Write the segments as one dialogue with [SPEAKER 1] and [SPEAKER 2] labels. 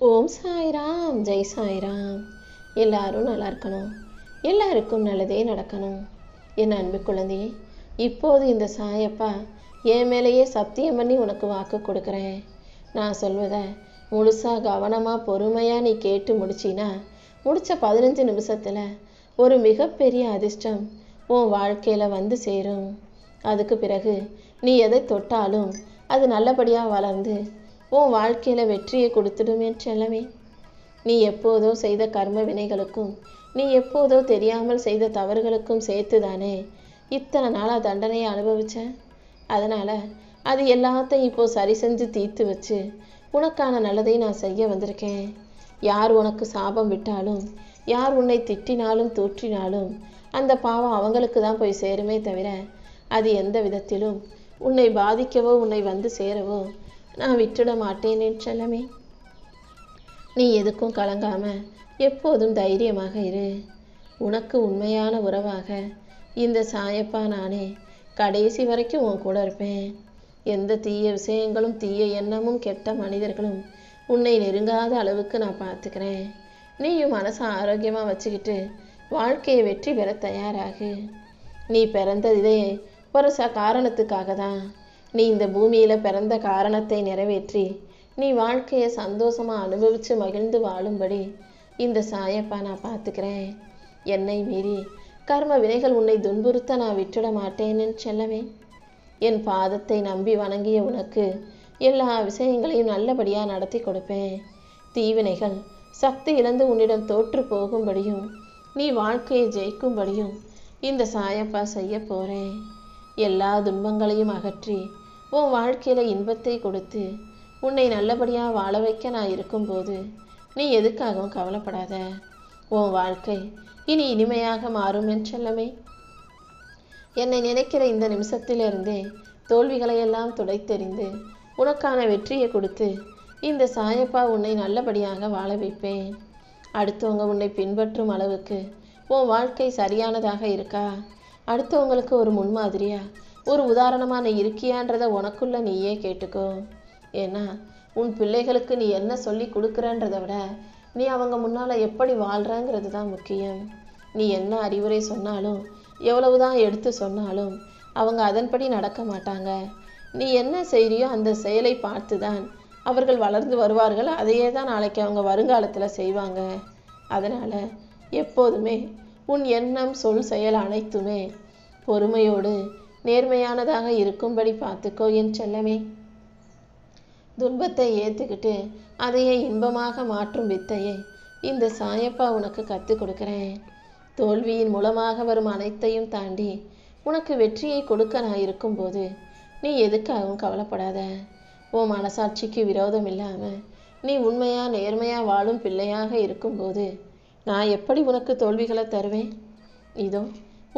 [SPEAKER 1] ஓம் சாய்ராம், ஜெய் சாய்ராம். எல்லாரும் நல்லா இருக்கணும், எல்லாருக்கும் நல்லதே நடக்கணும். என் அன்பு குழந்தையே, இப்போது இந்த சாயப்பா என் மேலேயே சத்தியம் பண்ணி உனக்கு வாக்கு கொடுக்குறேன். நான் சொல்வதை முழுசாக கவனமாக பொறுமையாக நீ கேட்டு முடிச்சின்னா முடித்த 15 நிமிஷத்தில் ஒரு மிகப்பெரிய அதிர்ஷ்டம் உன் வாழ்க்கையில் வந்து சேரும். அதுக்கு பிறகு நீ எதை தொட்டாலும் அது நல்லபடியாக வளர்ந்து உன் வாழ்க்கையில் வெற்றியை கொடுத்துடும் என் செல்லமே. நீ எப்போதோ செய்த கர்ம வினைகளுக்கும் நீ எப்போதோ தெரியாமல் செய்த தவறுகளுக்கும் சேர்த்து தானே இத்தனை நாளாக தண்டனையை அனுபவிச்ச. அதனால் அது எல்லாத்தையும் இப்போது சரி செஞ்சு தீர்த்து வச்சு உனக்கான நல்லதை நான் செய்ய வந்திருக்கேன். யார் உனக்கு சாபம் விட்டாலும், யார் உன்னை திட்டினாலும் தூற்றினாலும் அந்த பாவம் அவங்களுக்கு தான் போய் சேருமே தவிர அது எந்த விதத்திலும் உன்னை பாதிக்கவோ உன்னை வந்து சேரவோ நான் விட்டுட மாட்டேன் என் செல்லமே. நீ எதுக்கும் கலங்காம எப்போதும் தைரியமாக இரு. உனக்கு உண்மையான உறவாக இந்த சாயப்பா நானே கடைசி வரைக்கும் உன் கூட இருப்பேன். எந்த தீய விஷயங்களும் தீய எண்ணமும் கெட்ட மனிதர்களும் உன்னை நெருங்காத அளவுக்கு நான் பார்த்துக்கிறேன். நீயும் மனசை ஆரோக்கியமாக வச்சுக்கிட்டு வாழ்க்கையை வெற்றி பெற தயாராகு. நீ பிறந்ததே ஒரு காரணத்துக்காக தான். நீ இந்த பூமியில் பிறந்த காரணத்தை நிறைவேற்றி நீ வாழ்க்கையை சந்தோஷமாக அனுபவித்து மகிழ்ந்து வாழும்படி இந்த சாயப்பா நான் பார்த்துக்கிறேன். என்னை மீறி கர்ம வினைகள் உன்னை துன்புறுத்த நான் விட்டுட மாட்டேன்னு செல்லவே. என் பாதத்தை நம்பி வணங்கிய உனக்கு எல்லா விஷயங்களையும் நல்லபடியாக நடத்தி கொடுப்பேன். தீவினைகள் சக்தி இழந்து உன்னிடம் தோற்று போகும்படியும் நீ வாழ்க்கையை ஜெயிக்கும்படியும் இந்த சாயப்பா செய்ய போகிறேன். எல்லா துன்பங்களையும் அகற்றி உன் வாழ்க்கையில் இன்பத்தை கொடுத்து உன்னை நல்லபடியாக வாழ வைக்க நான் இருக்கும்போது நீ எதுக்காகவும் கவலைப்படாத. உன் வாழ்க்கை இனி இனிமையாக மாறும் என் செல்லமே. என்னை நினைக்கிற இந்த நிமிஷத்திலிருந்தே தோல்விகளையெல்லாம் துடைத்தெறிந்து உனக்கான வெற்றியை கொடுத்து இந்த சாயப்பா உன்னை நல்லபடியாக வாழ வைப்பேன். அடுத்தவங்க உன்னை பின்பற்றும் அளவுக்கு உன் வாழ்க்கை சரியானதாக இருக்கா? அடுத்தவங்களுக்கு ஒரு முன்மாதிரியா ஒரு உதாரணமாக நீ இருக்கியான்றதை உனக்குள்ள நீயே கேட்டுக்கோ. ஏன்னா உன் பிள்ளைகளுக்கு நீ என்ன சொல்லி கொடுக்குறன்றதை விட நீ அவங்க முன்னால் எப்படி வாழ்கிறங்கிறது தான் முக்கியம். நீ என்ன அறிவுரை சொன்னாலும் எவ்வளவுதான் எடுத்து சொன்னாலும் அவங்க அதன்படி நடக்க மாட்டாங்க. நீ என்ன செய்கிறியோ அந்த செயலை பார்த்து தான் அவர்கள் வளர்ந்து வருவார்கள். அதையே தான் நாளைக்கு அவங்க வருங்காலத்தில் செய்வாங்க. அதனால் எப்போதுமே உன் எண்ணம் சொல் செயல் அனைத்துமே பொறுமையோடு நேர்மையானதாக இருக்கும்படி பார்த்துக்கோ என் செல்லமே. துன்பத்தை ஏற்றுக்கிட்டு அதையே இன்பமாக மாற்றும் வித்தையை இந்த சாயப்பா உனக்கு கற்றுக் கொடுக்குறேன். தோல்வியின் மூலமாக வரும் அனைத்தையும் தாண்டி உனக்கு வெற்றியை கொடுக்க நான் இருக்கும்போது நீ எதுக்காகவும் கவலைப்படாத. உன் மனசாட்சிக்கு விரோதம் இல்லாமல் நீ உண்மையாக நேர்மையாக வாழும் பிள்ளையாக இருக்கும்போது நான் எப்படி உனக்கு தோல்விகளை தருவேன்? இதோ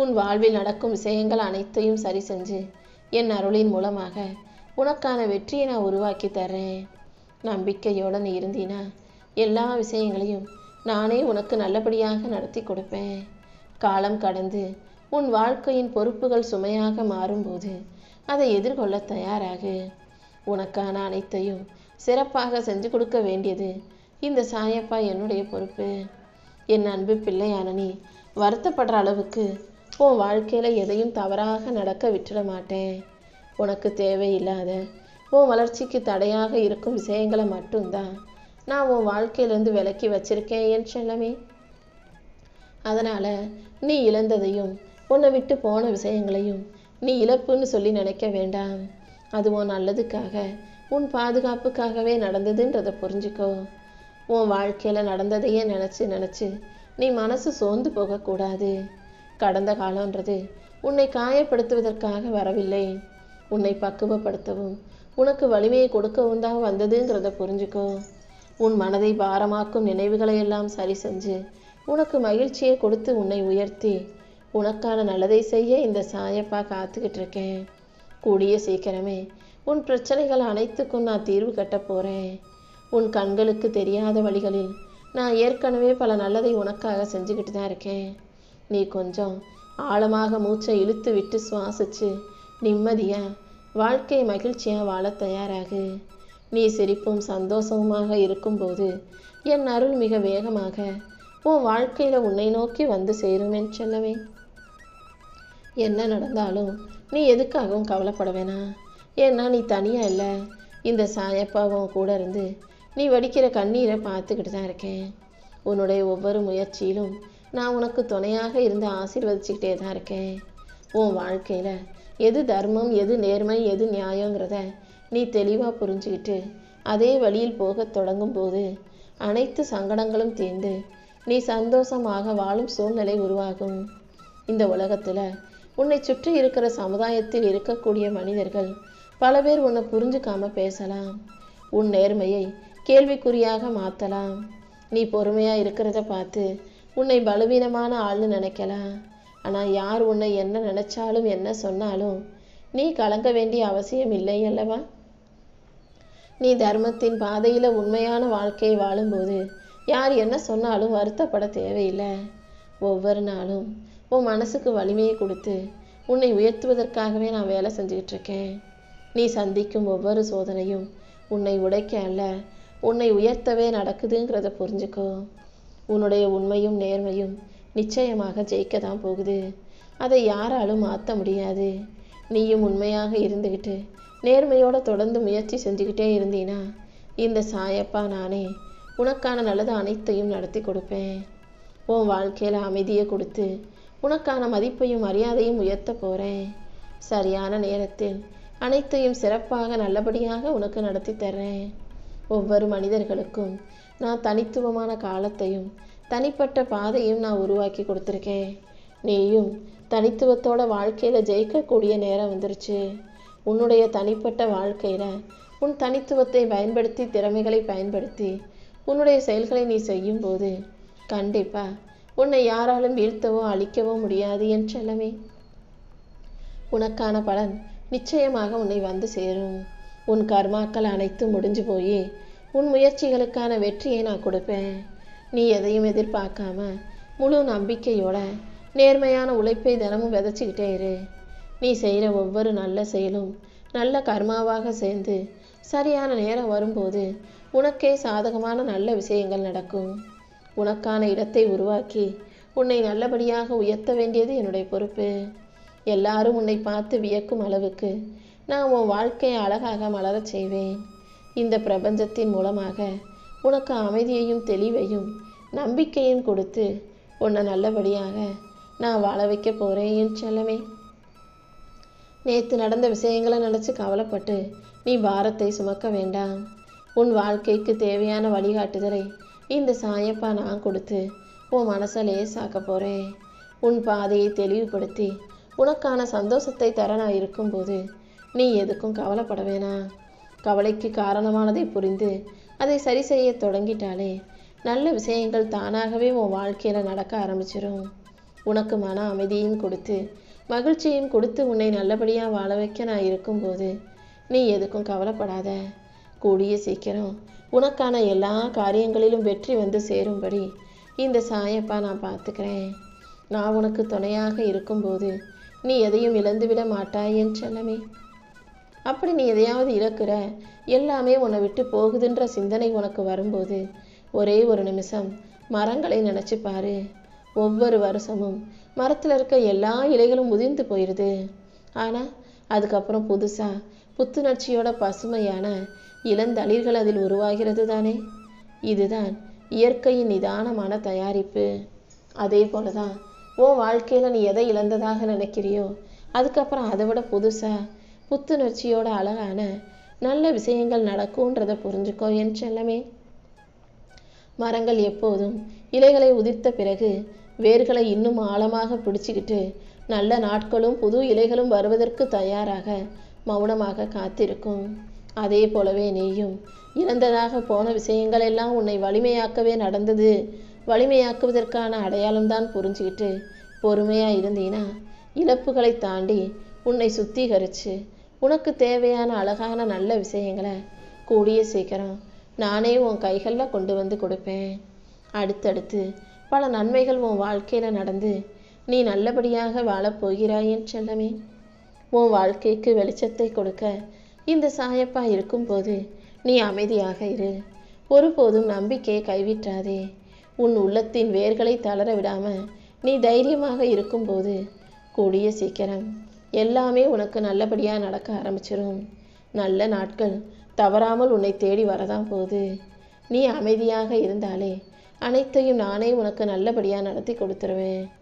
[SPEAKER 1] உன் வாழ்வில் நடக்கும் விஷயங்கள் அனைத்தையும் சரி செஞ்சு என் அருளின் மூலமாக உனக்கான வெற்றியை நான் உருவாக்கி தர்றேன். நம்பிக்கையோடு நீ இருந்தீனா எல்லா விஷயங்களையும் நானே உனக்கு நல்லபடியாக நடத்தி கொடுப்பேன். காலம் கடந்து உன் வாழ்க்கையின் பொறுப்புகள் சுமையாக மாறும்போது அதை எதிர்கொள்ள தயாராகு. உனக்கான அனைத்தையும் சிறப்பாக செஞ்சு கொடுக்க வேண்டியது இந்த சாயப்பா என்னுடைய பொறுப்பு. என் அன்பு பிள்ளையான நீ வருத்தப்படுற அளவுக்கு உன் வாழ்க்கையில் எதையும் தவறாக நடக்க விட்டுட மாட்டேன். உனக்கு தேவையில்லாத உன் வளர்ச்சிக்கு தடையாக இருக்கும் விஷயங்களை மட்டும்தான் நான் உன் வாழ்க்கையிலேருந்து விலக்கி வச்சிருக்கேன் என் செல்லமே. அதனால் நீ இழந்ததையும் உன்னை விட்டு போன விஷயங்களையும் நீ இழப்புன்னு சொல்லி நினைக்க வேண்டாம். அது உன் நல்லதுக்காக உன் பாதுகாப்புக்காகவே நடந்ததுன்றதை புரிஞ்சுக்கோ. உன் வாழ்க்கையில் நடந்ததையே நினச்சி நீ மனசு சோர்ந்து போகக்கூடாது. கடந்த காலன்றது உன்னை காயப்படுத்துவதற்காக வரவில்லை, உன்னை பக்குவப்படுத்தவும் உனக்கு வலிமையை கொடுக்கவும் தான் வந்ததுங்கிறத புரிஞ்சுக்கோ. உன் மனதை பாரமாக்கும் நினைவுகளை எல்லாம் சரி செஞ்சு உனக்கு மகிழ்ச்சியை கொடுத்து உன்னை உயர்த்தி உனக்கான நல்லதை செய்ய இந்த சாயப்பா காத்துக்கிட்டு இருக்கேன். கூடிய சீக்கிரமே உன் பிரச்சனைகள் அனைத்துக்கும் நான் தீர்வு கட்ட போகிறேன். உன் கண்களுக்கு தெரியாத வழிகளில் நான் ஏற்கனவே பல நல்லதை உனக்காக செஞ்சுக்கிட்டு தான் இருக்கேன். நீ கொஞ்சம் ஆழமாக மூச்சை இழுத்து விட்டு சுவாசிச்சு நிம்மதியாக வாழ்க்கையை மகிழ்ச்சியாக வாழ தயாராகு. நீ சிரிப்பும் சந்தோஷமுமாக இருக்கும்போது என் அருள் மிக வேகமாக உன் வாழ்க்கையில் உன்னை நோக்கி வந்து சேரும் என் செல்லவே. என்ன நடந்தாலும் நீ எதுக்காகவும் கவலைப்பட வேணாம். ஏன்னா நீ தனியாக இல்லை. இந்த சாயப்பாவும் கூட இருந்து நீ வடிக்கிற கண்ணீரை பார்த்துக்கிட்டு தான் இருக்கேன். உன்னுடைய ஒவ்வொரு முயற்சியிலும் நான் உனக்கு துணையாக இருந்து ஆசீர்வதிச்சுக்கிட்டே தான் இருக்கேன். உன் வாழ்க்கையில் எது தர்மம், எது நேர்மை, எது நியாயங்கிறத நீ தெளிவாக புரிஞ்சுக்கிட்டு அதே வழியில் போக தொடங்கும் போது அனைத்து சங்கடங்களும் தீர்ந்து நீ சந்தோஷமாக வாழும் சூழ்நிலை உருவாகும். இந்த உலகத்தில் உன்னை சுற்றி இருக்கிற சமுதாயத்தில் இருக்கக்கூடிய மனிதர்கள் பல பேர் உன்னை புரிஞ்சுக்காம பேசலாம். உன் நேர்மையை கேள்விக்குறியாக மாற்றலாம். நீ பொறுமையாக இருக்கிறத பார்த்து உன்னை பலவீனமான ஆள்னு நினைக்கலாம். ஆனால் யார் உன்னை என்ன நினைச்சாலும் என்ன சொன்னாலும் நீ கலங்க வேண்டிய அவசியம் இல்லை அல்லவா? நீ தர்மத்தின் பாதையில் உண்மையான வாழ்க்கையை வாழும்போது யார் என்ன சொன்னாலும் வருத்தப்பட தேவையில்லை. ஒவ்வொரு நாளும் உன் மனசுக்கு வலிமையை கொடுத்து உன்னை உயர்த்துவதற்காகவே நான் வேலை செஞ்சுக்கிட்டு இருக்கேன். நீ சந்திக்கும் ஒவ்வொரு சோதனையும் உன்னை உடைக்க அல்ல, உன்னை உயர்த்தவே நடக்குதுங்கிறத புரிஞ்சுக்கோ. உன்னுடைய உண்மையும் நேர்மையும் நிச்சயமாக ஜெயிக்க தான் போகுது. அதை யாராலும் மாற்ற முடியாது. நீயும் உண்மையாக இருந்துக்கிட்டு நேர்மையோடு தொடர்ந்து முயற்சி செஞ்சுக்கிட்டே இருந்தீனா இந்த சாயப்பா நானே உனக்கான நல்லது அனைத்தையும் நடத்தி கொடுப்பேன். உன் வாழ்க்கையில் அமைதியை கொடுத்து உனக்கான மதிப்பையும் மரியாதையும் உயர்த்த போகிறேன். சரியான நேரத்தில் அனைத்தையும் சிறப்பாக நல்லபடியாக உனக்கு நடத்தி தர்றேன். ஒவ்வொரு மனிதர்களுக்கும் நான் தனித்துவமான காலத்தையும் தனிப்பட்ட பாதையும் நான் உருவாக்கி கொடுத்துருக்கேன். நீயும் தனித்துவத்தோட வாழ்க்கையில் ஜெயிக்கக்கூடிய நேரம் வந்துருச்சு. உன்னுடைய தனிப்பட்ட வாழ்க்கையில் உன் தனித்துவத்தை பயன்படுத்தி திறமைகளை பயன்படுத்தி உன்னுடைய செயல்களை நீ செய்யும்போது கண்டிப்பா உன்னை யாராலும் வீழ்த்தவோ அழிக்கவோ முடியாது என் செல்லமே. உனக்கான பலன் நிச்சயமாக உன்னை வந்து சேரும். உன் கர்மாக்கள் அனைத்தும் முடிஞ்சு போய் உன் முயற்சிகளுக்கான வெற்றியை நான் கொடுப்பேன். நீ எதையும் எதிர்பார்க்காம முழு நம்பிக்கையோட நேர்மையான உழைப்பை தினமும் விதைச்சிக்கிட்டே இரு. நீ செய்கிற ஒவ்வொரு நல்ல செயலும் நல்ல கர்மாவாக சேர்ந்து சரியான நேரம் வரும்போது உனக்கே சாதகமான நல்ல விஷயங்கள் நடக்கும். உனக்கான இடத்தை உருவாக்கி உன்னை நல்லபடியாக உயர்த்த வேண்டியது என்னுடைய பொறுப்பு. எல்லாரும் உன்னை பார்த்து வியக்கும் அளவுக்கு நான் உன் வாழ்க்கையை அழகாக மலரச் செய்வேன். இந்த பிரபஞ்சத்தின் மூலமாக உனக்கு அமைதியையும் தெளிவையும் நம்பிக்கையும் கொடுத்து உன்னை நல்லபடியாக நான் வாழ வைக்க போகிறேன் என் செல்லமே. நேற்று நடந்த விஷயங்களை நினச்சி கவலைப்பட்டு நீ பாரத்தை சுமக்க வேண்டாம். உன் வாழ்க்கைக்கு தேவையான வழிகாட்டுதலை இந்த சாயப்பா நான் கொடுத்து உன் மனசை லேசாக்க போகிறேன். உன் பாதையை தெளிவுபடுத்தி உனக்கான சந்தோஷத்தை தர நான் இருக்கும்போது நீ எதுக்கும் கவலைப்பட வேணாம். கவலைக்கு காரணமானதை புரிந்து அதை சரி செய்ய தொடங்கிட்டாலே நல்ல விஷயங்கள் தானாகவே உன் வாழ்க்கையில் நடக்க ஆரம்பிச்சிடும். உனக்கு மன அமைதியும் கொடுத்து மகிழ்ச்சியும் கொடுத்து உன்னை நல்லபடியாக வாழ வைக்க நான் இருக்கும்போது நீ எதுக்கும் கவலைப்படாத. கூடிய சீக்கிரம் உனக்கான எல்லா காரியங்களிலும் வெற்றி வந்து சேரும்படி இந்த சாயப்பா நான் பார்த்துக்கிறேன். நான் உனக்கு துணையாக இருக்கும்போது நீ எதையும் இழந்துவிட மாட்டாய் என் செல்லமே. அப்படி நீ எதையாவது இழக்கிற, எல்லாமே உன்னை விட்டு போகுதுன்ற சிந்தனை உனக்கு வரும்போது ஒரே ஒரு நிமிஷம் மரங்களை நினச்சி பாரு. ஒவ்வொரு வருஷமும் மரத்தில் இருக்க எல்லா இலைகளும் உதிர்ந்து போயிடுது. ஆனால் அதுக்கப்புறம் புதுசாக புத்துணர்ச்சியோட பசுமையான இளந்தளிர்கள் அதில் உருவாகிறது தானே. இதுதான் இயற்கையின் நிதானமான தயாரிப்பு. அதே போல தான் உன் வாழ்க்கையில் நீ எதை இழந்ததாக நினைக்கிறியோ அதுக்கப்புறம் அதை விட புதுசாக புத்துணர்ச்சியோட அழகான நல்ல விஷயங்கள் நடக்கும்ன்றதை புரிஞ்சுக்கோ என் செல்லமே. மரங்கள் எப்போதும் இலைகளை உதிர்த்த பிறகு வேர்களை இன்னும் ஆழமாக பிடிச்சிக்கிட்டு நல்ல நாட்களும் புது இலைகளும் வருவதற்கு தயாராக மௌனமாக காத்திருக்கும். அதே போலவே நீயும் இழந்ததாக போன விஷயங்கள் எல்லாம் உன்னை வலிமையாக்கவே நடந்தது, வலிமையாக்குவதற்கான அடையாளம்தான் புரிஞ்சுக்கிட்டு பொறுமையாக இருந்தீனா இழப்புகளை தாண்டி உன்னை சுத்திகரித்து உனக்கு தேவையான அழகான நல்ல விஷயங்களை கூடிய சீக்கிரம் நானே உன் கைகளில் கொண்டு வந்து கொடுப்பேன். அடுத்தடுத்து பல நன்மைகள் உன் வாழ்க்கையில் நடந்து நீ நல்லபடியாக வாழப்போகிறாய் என் செல்லமே. உன் வாழ்க்கைக்கு வெளிச்சத்தை கொடுக்க இந்த சாயப்பா இருக்கும்போது நீ அமைதியாக இரு. ஒருபோதும் நம்பிக்கையை கைவிட்டாதே. உன் உள்ளத்தின் வேர்களை தளர விடாம நீ தைரியமாக இருக்கும்போது கூடிய சீக்கிரம் எல்லாமே உனக்கு நல்லபடியாக நடக்க ஆரம்பிச்சிடும். நல்ல நாட்கள் தவறாமல் உன்னை தேடி வரதான் போகுது. நீ அமைதியாக இருந்தாலே அனைத்தையும் நானே உனக்கு நல்லபடியாக நடத்தி கொடுத்துருவேன்.